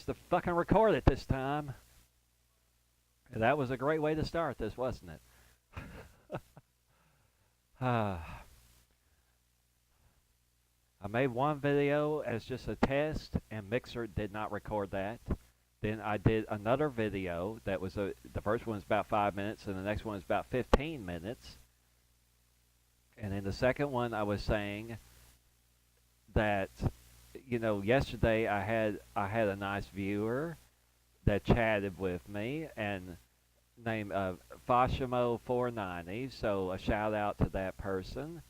forgets to fucking record it this time. And that was a great way to start this, wasn't it? I made one video as just a test, and Mixer did not record that. Then I did another video that was the first one was about 5 minutes, and the next one was about 15 minutes. And in the second one, I was saying that, you know, yesterday I had a nice viewer that chatted with me and named Fashimo490. So a shout out to that person.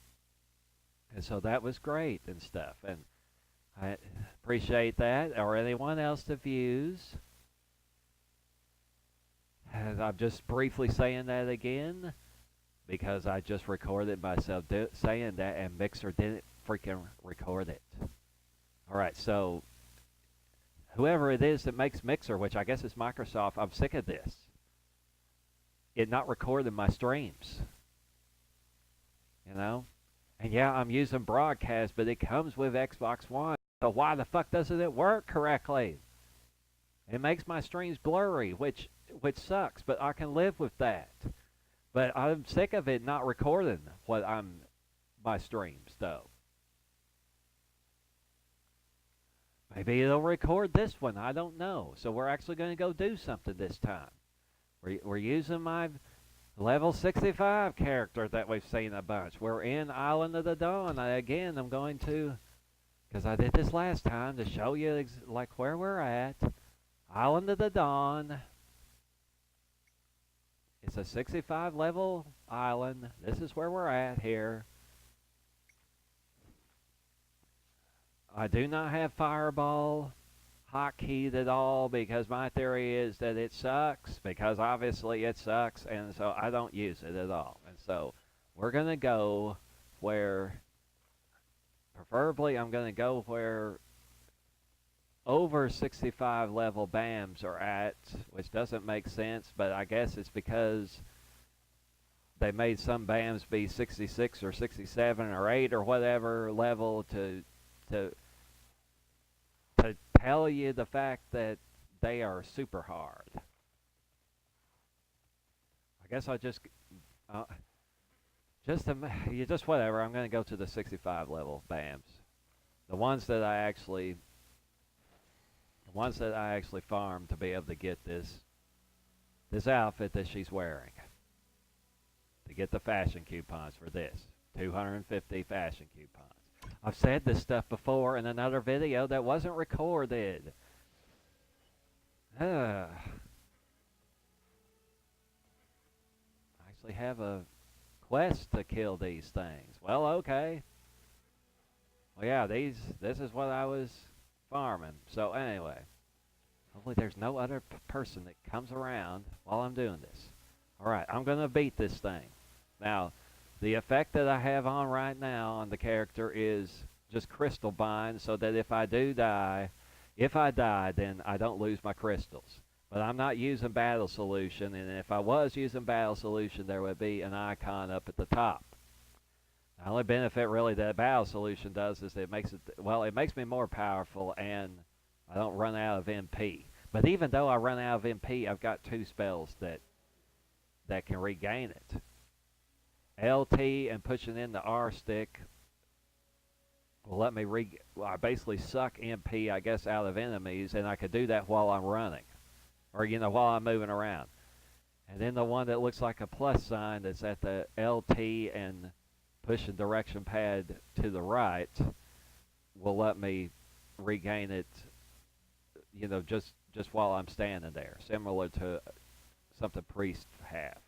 And so that was great and stuff. And I appreciate that. Or anyone else that views. And I'm just briefly saying that again because I just recorded myself saying that, and Mixer didn't freaking record it. All right, so whoever it is that makes Mixer, which I guess is Microsoft, I'm sick of this. It not recording my streams. You know? And yeah, I'm using broadcast, but it comes with Xbox One. So why the fuck doesn't it work correctly? It makes my streams blurry, which sucks, but I can live with that. But I'm sick of it not recording my streams though. Maybe it'll record this one. I don't know. So we're actually going to go do something this time. We're using my level 65 character that we've seen a bunch. We're in Island of the Dawn. Again, I'm going to, because I did this last time, to show you like where we're at. Island of the Dawn. It's a 65 level island. This is where we're at here. I do not have Fireball hotkeys at all because my theory is that it sucks, because obviously it sucks, and so I don't use it at all. And so we're going to go where, preferably I'm going to go where over 65 level BAMs are at, which doesn't make sense, but I guess it's because they made some BAMs be 66 or 67 or 8 or whatever level to tell you the fact that they are super hard. I guess I'll just whatever. I'm going to go to the 65 level BAMs, the ones that I actually farmed to be able to get this outfit that she's wearing, to get the fashion coupons for this 250 fashion coupons. I've said this stuff before in another video that wasn't recorded. I actually have a quest to kill these things. Well, okay. Well, yeah, this is what I was farming. So anyway, hopefully there's no other person that comes around while I'm doing this. All right, I'm going to beat this thing. Now, the effect that I have on right now on the character is just crystal bind, so that if I die, then I don't lose my crystals. But I'm not using battle solution, and if I was using battle solution, there would be an icon up at the top. The only benefit really that battle solution does is it makes me more powerful, and I don't run out of MP. But even though I run out of MP, I've got 2 spells that can regain it. LT and pushing in the R stick will let me I basically suck MP, I guess, out of enemies, and I could do that while I'm running, or while I'm moving around. And then the one that looks like a plus sign that's at the LT and pushing direction pad to the right will let me regain it, just while I'm standing there, similar to something priests have.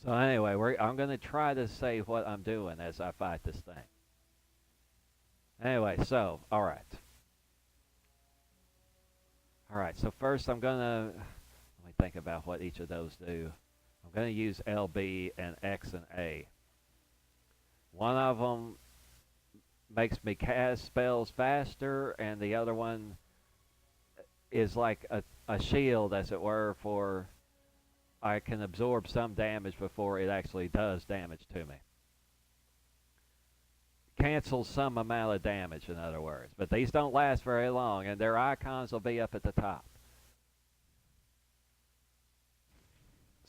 So anyway, I'm going to try to say what I'm doing as I fight this thing. Anyway, so, all right. All right, so first let me think about what each of those do. I'm going to use LB and X and A. One of them makes me cast spells faster, and the other one is like a shield, as it were, for I can absorb some damage before it actually does damage to me. cancels some amount of damage, in other words. But these don't last very long, and their icons will be up at the top.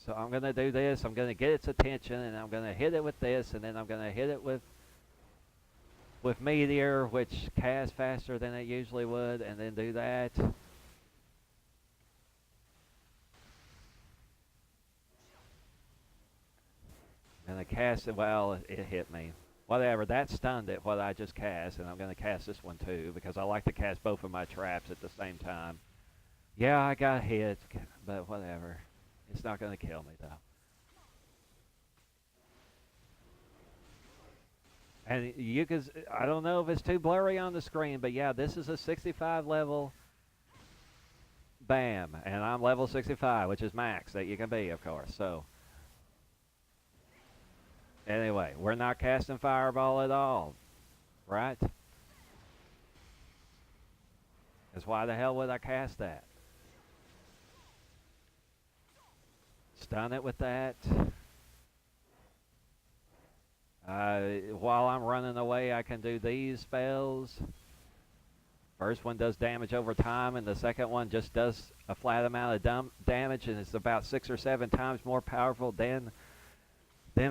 So I'm going to do this. I'm going to get its attention, and I'm going to hit it with this, and then I'm going to hit it with Meteor, which casts faster than it usually would, and then do that. I'm going to cast it. Well, it hit me. Whatever, that stunned it, what I just cast, and I'm going to cast this one too, because I like to cast both of my traps at the same time. Yeah, I got hit, but whatever. It's not going to kill me, though. And you can, I don't know if it's too blurry on the screen, but yeah, this is a 65 level BAM, and I'm level 65, which is max that you can be, of course, so. Anyway, we're not casting Fireball at all, right? Because why the hell would I cast that? Stun it with that. While I'm running away, I can do these spells. First one does damage over time, and the second one just does a flat amount of damage, and it's about 6 or 7 times more powerful than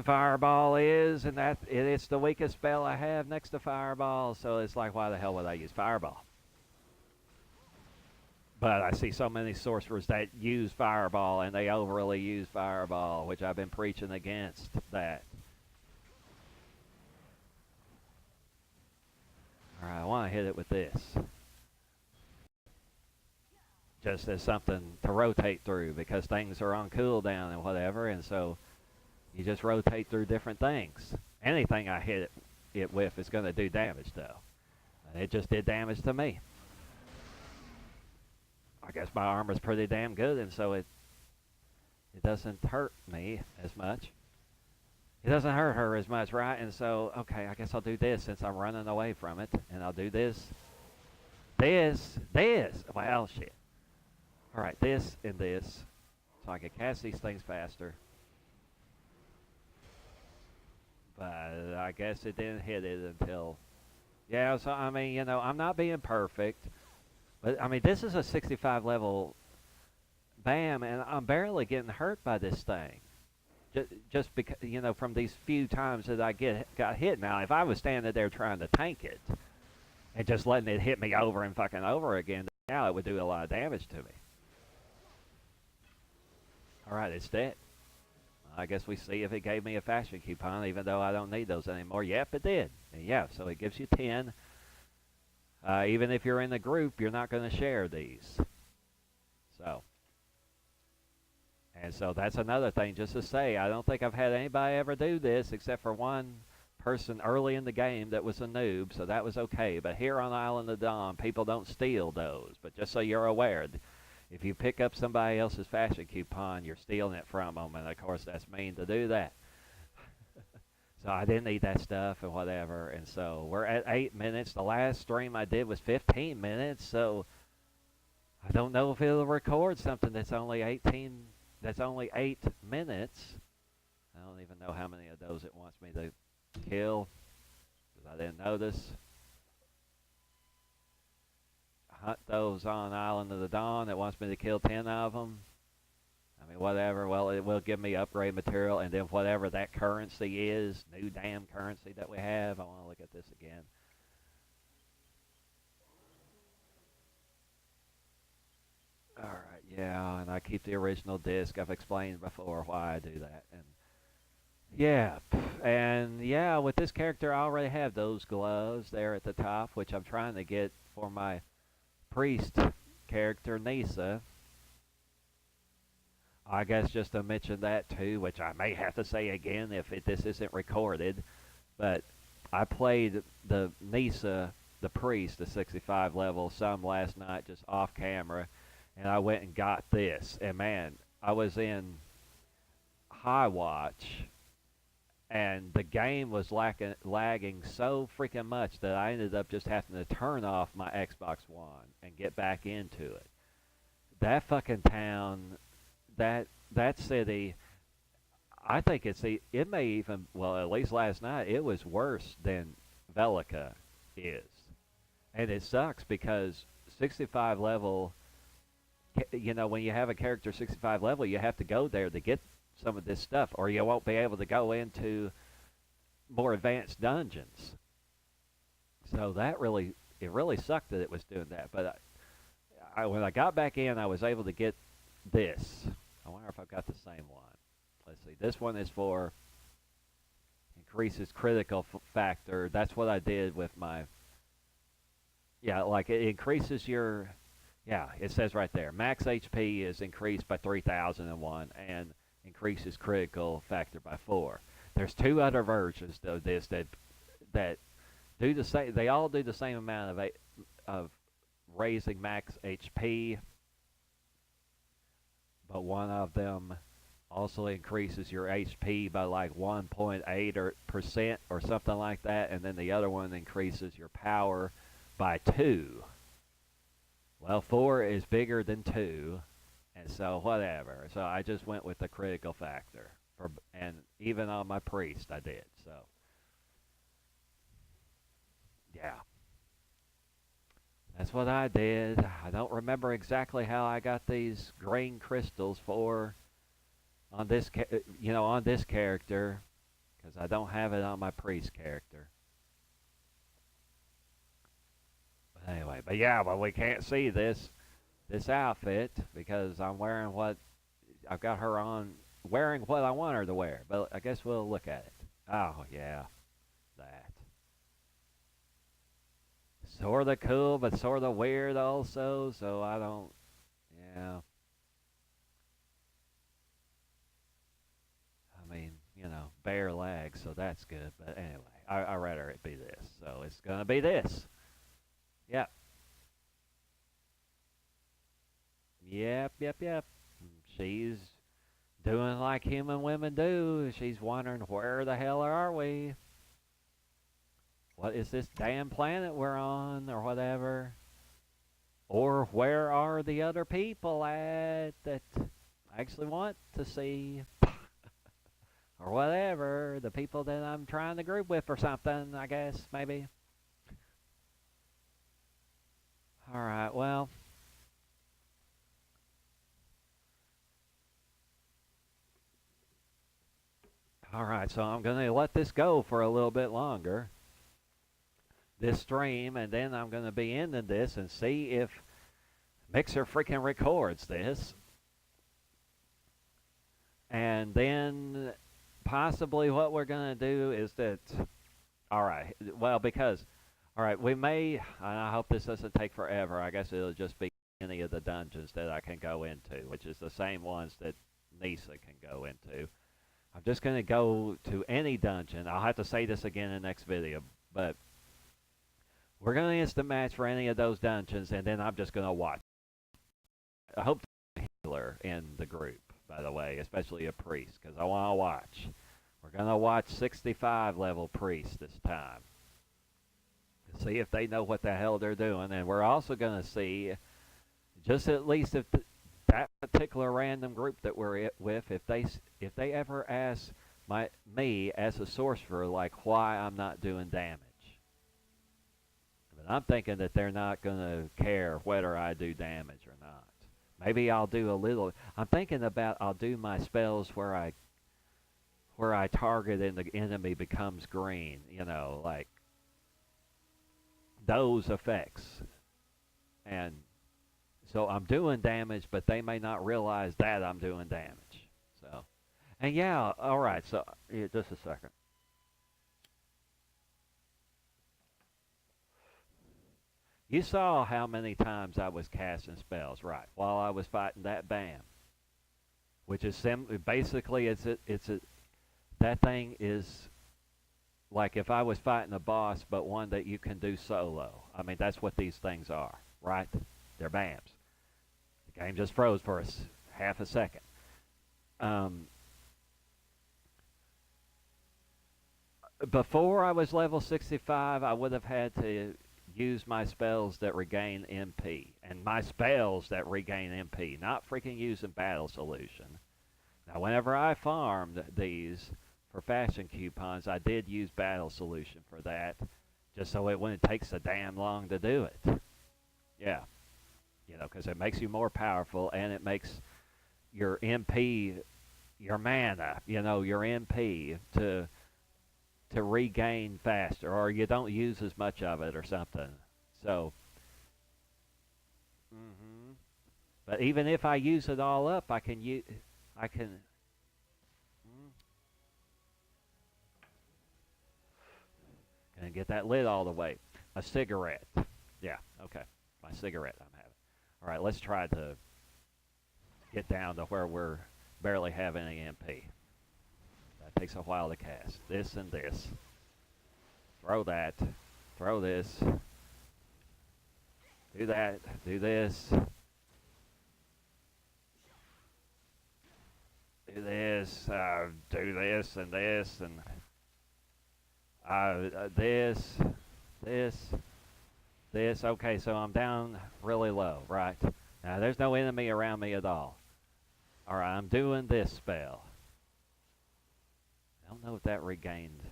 Fireball is, and it's the weakest spell I have next to Fireball, so it's like, why the hell would I use Fireball? But I see so many sorcerers that use Fireball, and they overly use Fireball, which I've been preaching against that. Alright, I want to hit it with this. Just as something to rotate through, because things are on cooldown and whatever, and so you just rotate through different things. Anything I hit it with is going to do damage, though. And it just did damage to me. I guess my armor's pretty damn good, and so it doesn't hurt me as much. It doesn't hurt her as much, right? And so, okay, I guess I'll do this since I'm running away from it. And I'll do this. Well, shit. All right, this and this. So I can cast these things faster. But I guess it didn't hit it until... Yeah, so, I mean, you know, I'm not being perfect. But, I mean, this is a 65 level BAM, and I'm barely getting hurt by this thing. Just because, you know, from these few times that I got hit. Now, if I was standing there trying to tank it and just letting it hit me over and fucking over again, now it would do a lot of damage to me. All right, it's dead. I guess we see if it gave me a fashion coupon, even though I don't need those anymore. Yep, it did. And yeah, so it gives you 10. Even if you're in the group, you're not going to share these. So. And so that's another thing, just to say, I don't think I've had anybody ever do this except for one person early in the game that was a noob, so that was okay. But here on Island of Dawn, people don't steal those. But just so you're aware, if you pick up somebody else's fashion coupon, you're stealing it from them, and of course that's mean to do that. So I didn't need that stuff and whatever, and so we're at 8 minutes. The last stream I did was 15 minutes, so I don't know if it'll record something that's only 8 minutes. I don't even know how many of those it wants me to kill, because I didn't notice. Hunt those on Island of the Dawn. It wants me to kill 10 of them. I mean, whatever. Well, it will give me upgrade material, and then whatever that currency is, new damn currency that we have. I want to look at this again. All right, yeah, and I keep the original disc. I've explained before why I do that. And yeah, and yeah, with this character, I already have those gloves there at the top, which I'm trying to get for my priest character, Nisa. I guess just to mention that too, which I may have to say again if this isn't recorded, but I played the Nisa, the priest, the 65 level, some last night just off camera, and I went and got this, and man, I was in High Watch, and the game was lagging so freaking much that I ended up just having to turn off my Xbox One and get back into it. That fucking town, that city, I think it may even, well, at least last night, it was worse than Velica is. And it sucks because 65 level, you know, when you have a character 65 level, you have to go there to get some of this stuff, or you won't be able to go into more advanced dungeons. So that really, it really sucked that it was doing that. But when I got back in, I was able to get this. I wonder if I've got the same one. Let's see. This one is for increases critical factor. That's what I did with my, yeah, like it increases your, yeah, it says right there, max HP is increased by 3001 and increases critical factor by 4. There's 2 other versions of this that do the same. They all do the same amount of raising max HP, but one of them also increases your HP by like 1.8% or something like that, and then the other one increases your power by 2. Well, 4 is bigger than 2, and so whatever. So I just went with the critical factor, and even on my priest I did. So yeah, that's what I did. I don't remember exactly how I got these green crystals for on this, on this character, because I don't have it on my priest character. But anyway, but yeah, well, we can't see this outfit because I'm wearing what I've got her on, wearing what I want her to wear. But I guess we'll look at it. Oh yeah, that. Sort of cool, but sort of weird also. So I don't. Yeah. I mean, bare legs, so that's good. But anyway, I rather it be this. So it's gonna be this. Yep. Yep. She's doing like human women do. She's wondering, where the hell are we? What is this damn planet we're on, or whatever? Or where are the other people at that I actually want to see? Or whatever, the people that I'm trying to group with or something, I guess, maybe. Alright, well. Alright, so I'm going to let this go for a little bit longer, this stream, and then I'm going to be ending this and see if Mixer freaking records this. And then possibly what we're going to do is that, alright, well, because, alright, we may, and I hope this doesn't take forever, I guess it'll just be any of the dungeons that I can go into, which is the same ones that Nisa can go into. I'm just going to go to any dungeon. I'll have to say this again in the next video, but we're going to instant match for any of those dungeons, and then I'm just going to watch. I hope there's a healer in the group, by the way, especially a priest, because I want to watch. We're going to watch 65 level priests this time to see if they know what the hell they're doing, and we're also going to see, just at least if that particular random group that we're with, if they ever ask me as a sorcerer, like, why I'm not doing damage. But I'm thinking that they're not going to care whether I do damage or not. Maybe I'll do a little. I'm thinking about I'll do my spells where I target and the enemy becomes green. Like those effects. And so I'm doing damage, but they may not realize that I'm doing damage. So, and yeah, all right. So, just a second. You saw how many times I was casting spells, right? While I was fighting that BAM, which is basically that thing is like if I was fighting a boss, but one that you can do solo. I mean, that's what these things are, right? They're BAMs. The game just froze for us half a second. Before I was level 65, I would have had to use my spells that regain MP. And my spells that regain MP, not freaking using Battle Solution. Now, whenever I farmed these for fashion coupons, I did use Battle Solution for that, just so it wouldn't take so damn long to do it. Yeah, because it makes you more powerful and it makes your MP, your mana, your MP to regain faster, or you don't use as much of it or something. So, hmm but even if I use it all up, I can use, I can. Mm, can get that lit all the way. A cigarette. Yeah. Okay. My cigarette I'm having. All right. Let's try to get down to where we're barely having any MP. That takes a while to cast. This and this. Throw that. Throw this. Do that. Do this. Do this. Do this and this and this. This. This. Okay, so I'm down really low, right? Now there's no enemy around me at all. All right, I'm doing this spell. I don't know if that regained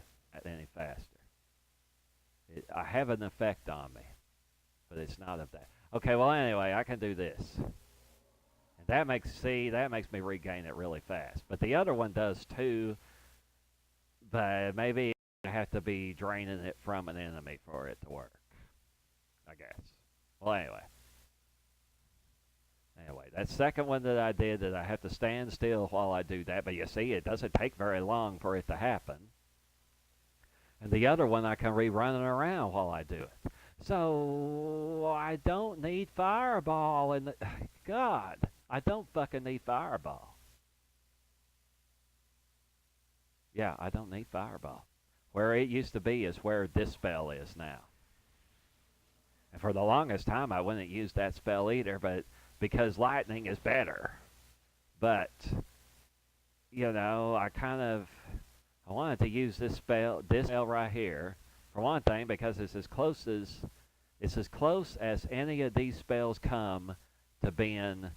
any faster. I have an effect on me, but it's not of that. Okay, well anyway, I can do this. And that makes me regain it really fast. But the other one does too, but maybe I have to be draining it from an enemy for it to work, I guess. Well anyway. Anyway, that second one that I did, that I have to stand still while I do that, but you see, it doesn't take very long for it to happen. And the other one, I can be running around while I do it. So, I don't need Fireball, and God, I don't fucking need Fireball. Yeah, I don't need Fireball. Where it used to be is where this spell is now. And for the longest time, I wouldn't use that spell either, but because lightning is better. But, I wanted to use this spell right here, for one thing, because it's as close as any of these spells come to being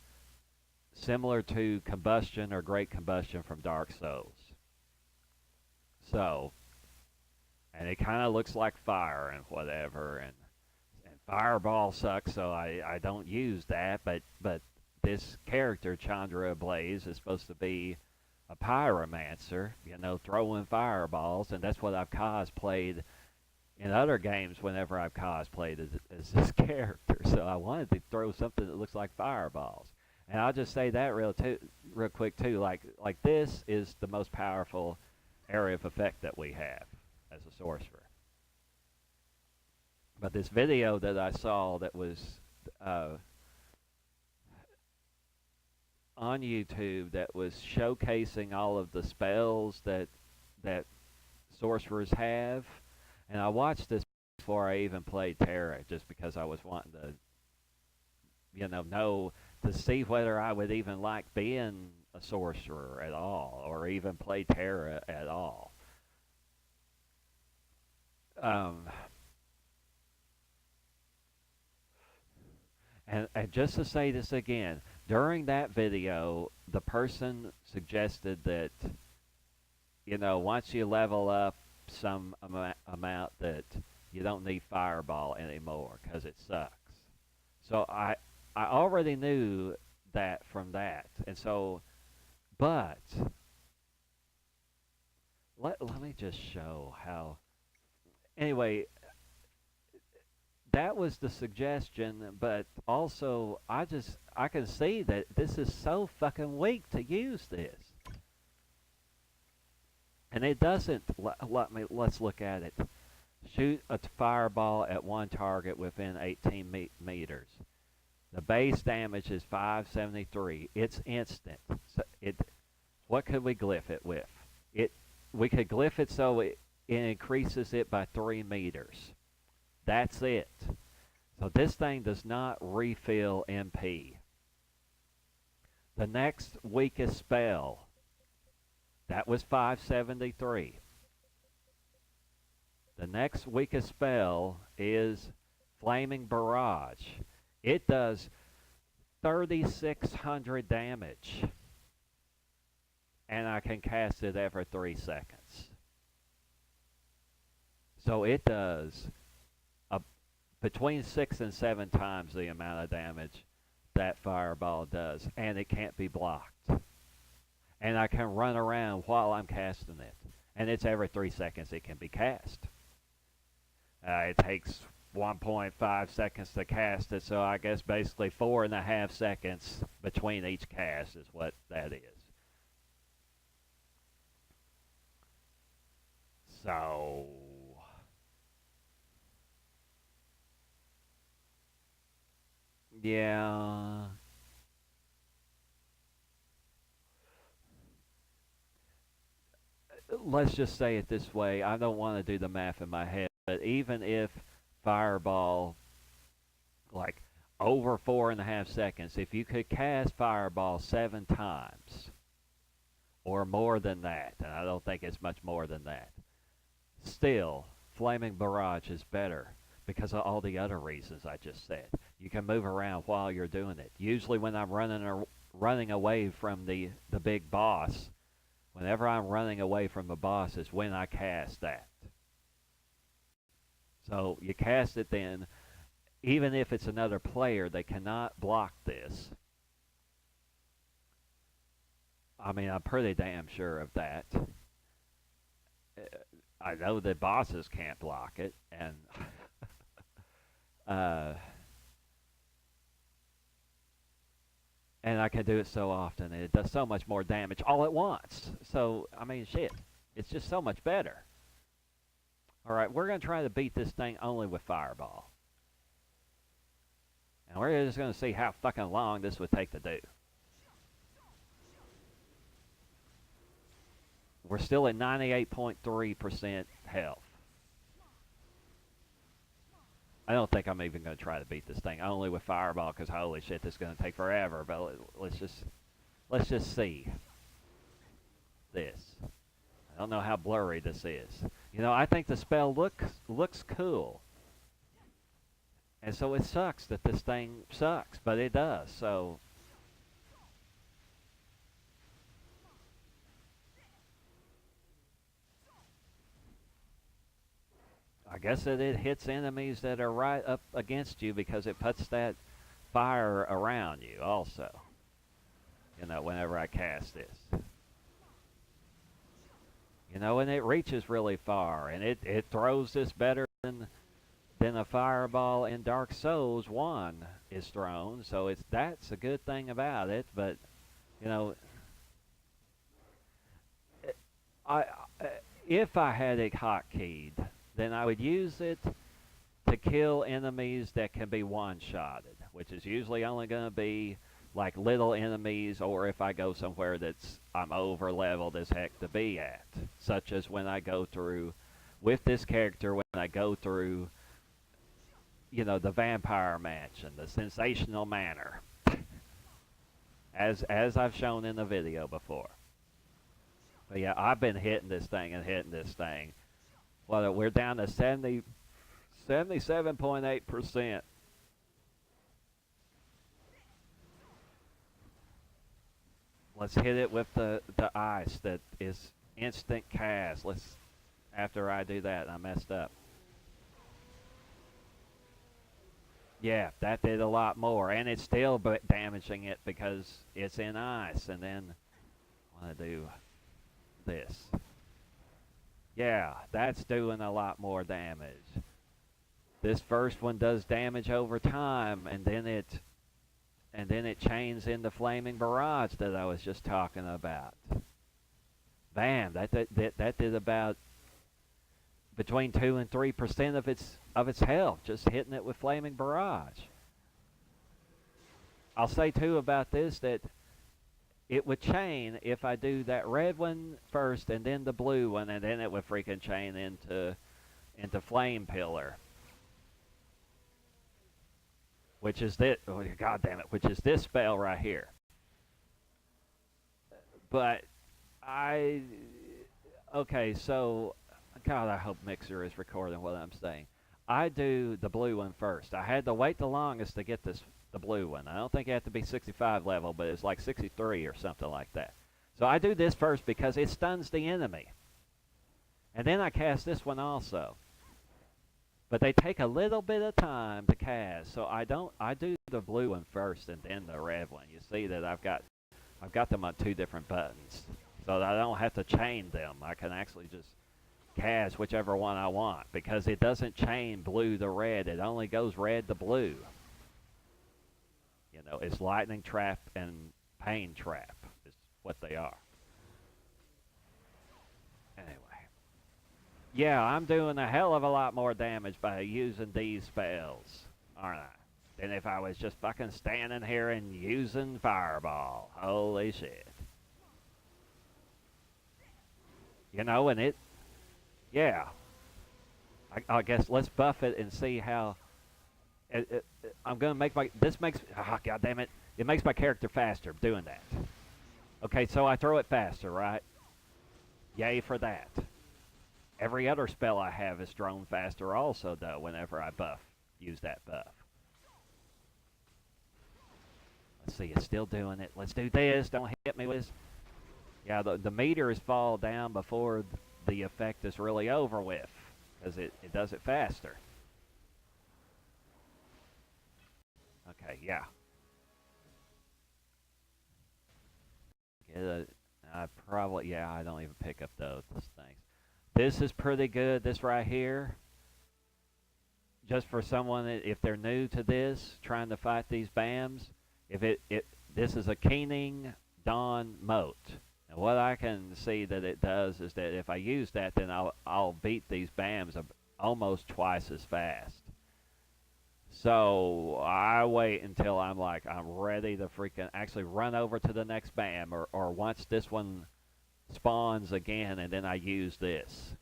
similar to Combustion or Great Combustion from Dark Souls. So, and it kind of looks like fire and whatever, and Fireball sucks, so I don't use that, but this character, Chandra Blaze, is supposed to be a pyromancer, throwing fireballs, and that's what I've cosplayed in other games whenever I've cosplayed as this character. So I wanted to throw something that looks like fireballs. And I'll just say that real quick too, like this is the most powerful area of effect that we have as a sorcerer. But this video that I saw that was on YouTube that was showcasing all of the spells that sorcerers have, and I watched this before I even played TERA, just because I was wanting to, know to see whether I would even like being a sorcerer at all, or even play TERA at all. And just to say this again, during that video, the person suggested that, once you level up some amount that you don't need Fireball anymore because it sucks. So I already knew that from that. And so, but let me just show how. Anyway, that was the suggestion, but also I can see that this is so fucking weak to use this. And it doesn't, let's look at it. Shoot a fireball at one target within 18 meters. The base damage is 573. It's instant. So what could we glyph it with? We could glyph it so it increases it by 3 meters. That's it. So this thing does not refill MP. The next weakest spell, that was 573. The next weakest spell is Flaming Barrage. It does 3,600 damage. And I can cast it every 3 seconds. So it does between 6 and 7 times the amount of damage that fireball does, and it can't be blocked. And I can run around while I'm casting it. And it's every 3 seconds it can be cast. It takes 1.5 seconds to cast it, so I guess basically 4.5 seconds between each cast is what that is. So yeah. Let's just say it this way. I don't want to do the math in my head, but even if Fireball, like over 4.5 seconds, if you could cast Fireball 7 times or more than that, and I don't think it's much more than that, still, Flaming Barrage is better because of all the other reasons I just said. You can move around while you're doing it. Usually when I'm running away from the big boss, whenever I'm running away from the boss is when I cast that. So you cast it then, even if it's another player, they cannot block this. I mean, I'm pretty damn sure of that. I know the bosses can't block it, and and I can do it so often, and it does so much more damage all at once. So, I mean, shit, it's just so much better. Alright, we're going to try to beat this thing only with Fireball. And we're just going to see how fucking long this would take to do. We're still at 98.3% health. I don't think I'm even going to try to beat this thing only with Fireball because holy shit, this is going to take forever. But let's just see this. I don't know how blurry this is. You know, I think the spell looks cool. And so it sucks that this thing sucks, but it does. So I guess that it hits enemies that are right up against you because it puts that fire around you also. You know, whenever I cast this. You know, and it reaches really far, and it throws this better than a fireball in Dark Souls 1 is thrown. So that's a good thing about it, but you know, I if I had it hotkeyed, then I would use it to kill enemies that can be one-shotted, which is usually only going to be like little enemies, or if I go somewhere that's I'm over leveled as heck to be at, such as when I go through with this character when I go through, you know, the Vampire Mansion, the Sensational Manor, as I've shown in the video before. But yeah, I've been hitting this thing and hitting this thing. Well, we're down to 77.8%. Let's hit it with the ice that is instant cast. After I do that, I messed up. Yeah, that did a lot more, and it's still damaging it because it's in ice. And then I want to do this. Yeah, that's doing a lot more damage. This first one does damage over time, and then it chains into Flaming Barrage that I was just talking about. Bam! That did about between 2 and 3% of its health, just hitting it with Flaming Barrage. I'll say too about this that it would chain if I do that red one first and then the blue one, and then it would freaking chain into Flame Pillar. Which is this, oh, God damn it, which is this spell right here. But okay, so, God, I hope Mixer is recording what I'm saying. I do the blue one first. I had to wait the longest to get the blue one. I don't think you have to be 65 level, but it's like 63 or something like that. So I do this first because it stuns the enemy. And then I cast this one also. but they take a little bit of time to cast. So I do the blue one first and then the red one. You see that I've got them on two different buttons, so that I don't have to chain them. I can actually just cast whichever one I want because it doesn't chain blue to red. It only goes red to blue. You know, it's lightning trap and pain trap is what they are. Anyway. Yeah, I'm doing a hell of a lot more damage by using these spells, aren't I? Than if I was just fucking standing here and using Fireball. Holy shit. You know, and yeah. I guess let's buff it and see how. I'm gonna make this makes, god damn it, it makes my character faster doing that. Okay, so I throw it faster, right? Yay for that. Every other spell I have is thrown faster also, though, whenever I use that buff. Let's see, it's still doing it. Let's do this. Don't hit me with this. Yeah, the meters fall down before the effect is really over with, because it does it faster. Okay, yeah. I probably, yeah, I don't even pick up those things. This is pretty good, this right here. Just for someone, if they're new to this, trying to fight these BAMs, this is a Keening Dawn Moat. And what I can see that it does is that if I use that, then I'll beat these BAMs almost twice as fast. So I wait until I'm ready to freaking actually run over to the next BAM, or once this one spawns again, and then I use this,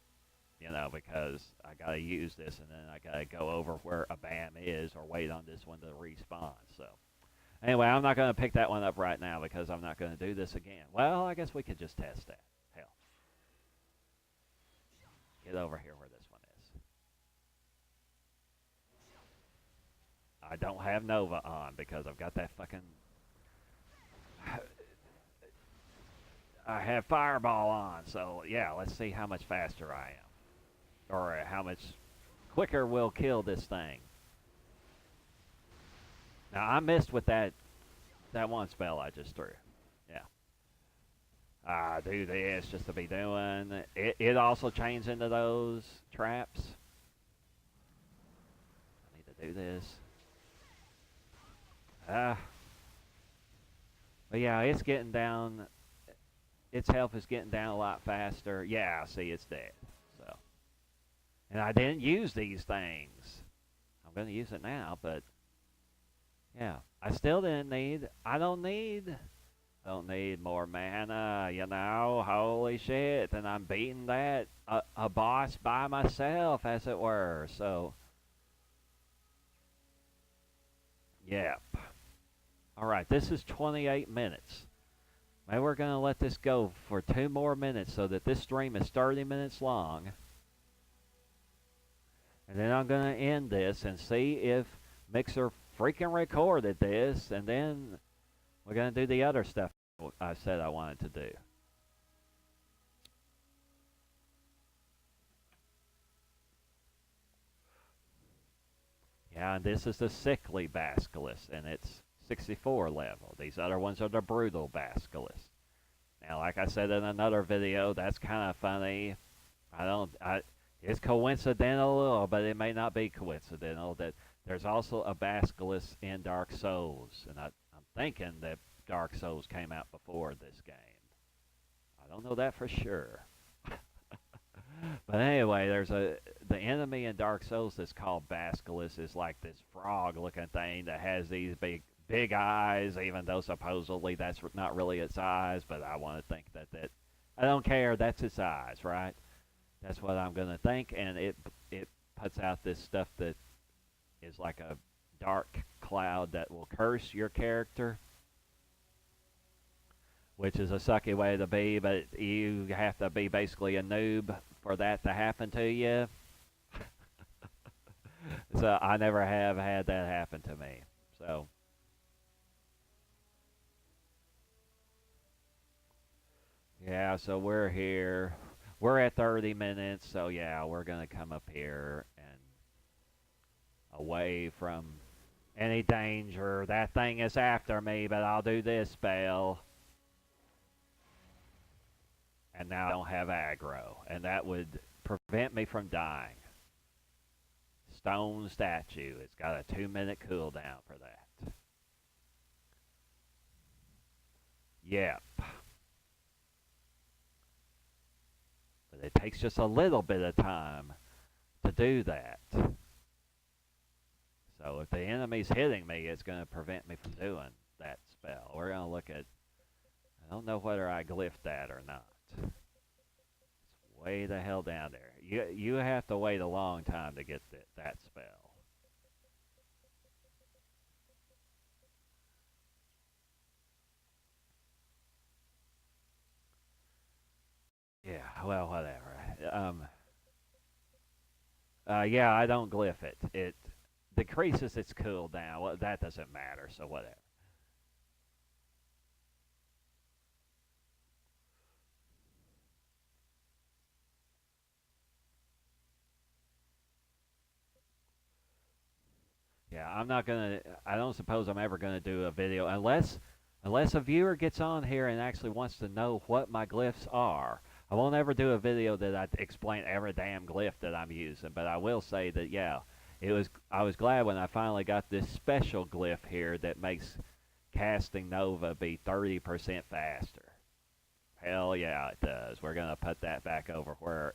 you know, because I gotta use this, and then I gotta go over where a BAM is, or wait on this one to respawn. So anyway, I'm not gonna pick that one up right now because I'm not gonna do this again. Well, I guess we could just test that. Hell, get over here where this one is. I don't have Nova on because I've got that fucking. I have Fireball on, so yeah, let's see how much faster I am. Or how much quicker we'll kill this thing. Now, I missed with that one spell I just threw. Yeah. I do this just to be doing. It also chains into those traps. I need to do this. But yeah, it's getting down. Its health is getting down a lot faster. Yeah, see, it's dead. So, and I didn't use these things. I'm going to use it now, but yeah, I still didn't need. I don't need more mana. You know, holy shit! And I'm beating that a boss by myself, as it were. So, yep. All right, this is 28 minutes. Maybe we're going to let this go for 2 more minutes so that this stream is 30 minutes long. And then I'm going to end this and see if Mixer freaking recorded this. And then we're going to do the other stuff I said I wanted to do. Yeah, and this is the Sickly Basilisk, and it's 64 level. These other ones are the Brutal Basilisk. Now, like I said in another video, that's kind of funny. It's coincidental, but it may not be coincidental that there's also a Basilisk in Dark Souls, and I'm thinking that Dark Souls came out before this game. I don't know that for sure. But anyway, the enemy in Dark Souls that's called Basilisk is like this frog-looking thing that has these big eyes, even though supposedly that's not really its eyes, but I want to think that I don't care, that's its eyes, right? That's what I'm going to think, and it puts out this stuff that is like a dark cloud that will curse your character, which is a sucky way to be, but you have to be basically a noob for that to happen to you. So I never have had that happen to me. So yeah, so we're here. We're at 30 minutes, so yeah, we're going to come up here and away from any danger. That thing is after me, but I'll do this spell. And now I don't have aggro, and that would prevent me from dying. Stone statue. It's got a 2-minute cooldown for that. Yep. But it takes just a little bit of time to do that. So if the enemy's hitting me, it's going to prevent me from doing that spell. We're going to look at... I don't know whether I glyphed that or not. It's way the hell down there. You have to wait a long time to get that spell. Yeah, well, whatever. Yeah, I don't glyph it. It decreases its cooldown. Well, that doesn't matter, so whatever. Yeah, I don't suppose I'm ever gonna do a video unless a viewer gets on here and actually wants to know what my glyphs are. I won't ever do a video that I explain every damn glyph that I'm using, but I will say that yeah, I was glad when I finally got this special glyph here that makes casting Nova be 30% faster. Hell yeah, it does. We're gonna put that back over where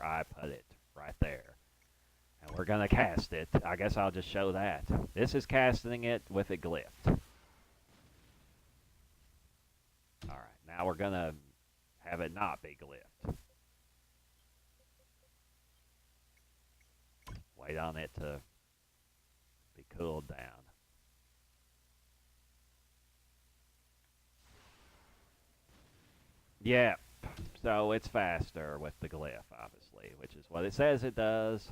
I put it, right there. And we're going to cast it. I guess I'll just show that. This is casting it with it glyphed. Alright, now we're going to have it not be glyphed. Wait on it to be cooled down. Yep. So it's faster with the glyph, obviously, which is what it says it does.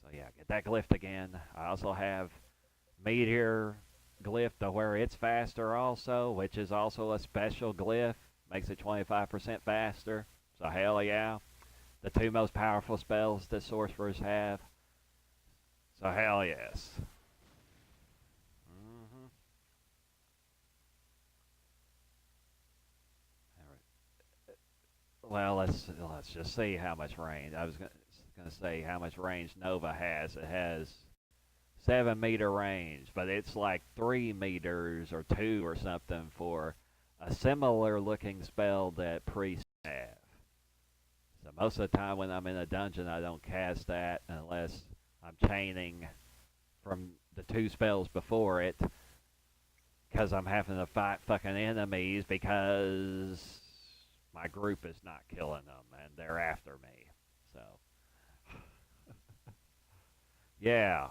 So yeah, get that glyphed again. I also have Meteor glyph to where it's faster also, which is also a special glyph. Makes it 25% faster. So hell yeah. The two most powerful spells that sorcerers have. So hell yes. Well, let's just see how much range. I was gonna say how much range Nova has. It has 7-meter range, but it's like 3 meters or 2 or something for a similar looking spell that priests have. So most of the time when I'm in a dungeon, I don't cast that unless I'm chaining from the 2 spells before it, because I'm having to fight fucking enemies because my group is not killing them and they're after me. So yeah.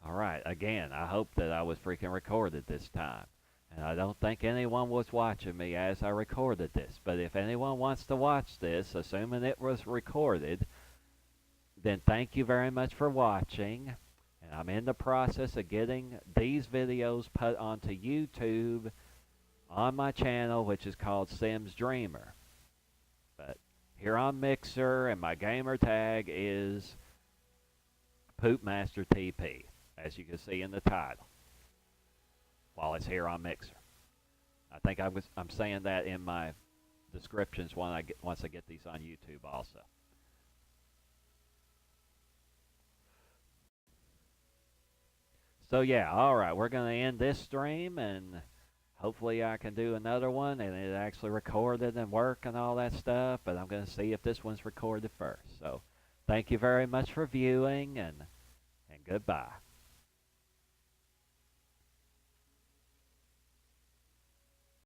Alright, again, I hope that I was freaking recorded this time. And I don't think anyone was watching me as I recorded this. But if anyone wants to watch this, assuming it was recorded, then thank you very much for watching. And I'm in the process of getting these videos put onto YouTube on my channel, which is called Sims Dreamer. But here on Mixer, and my gamer tag is PoopMasterTP, as you can see in the title, while it's here on Mixer. I think I'm saying that in my descriptions once I get these on YouTube also. So yeah, alright, we're going to end this stream, and hopefully I can do another one, and it actually recorded and work and all that stuff, but I'm going to see if this one's recorded first. So thank you very much for viewing, and goodbye.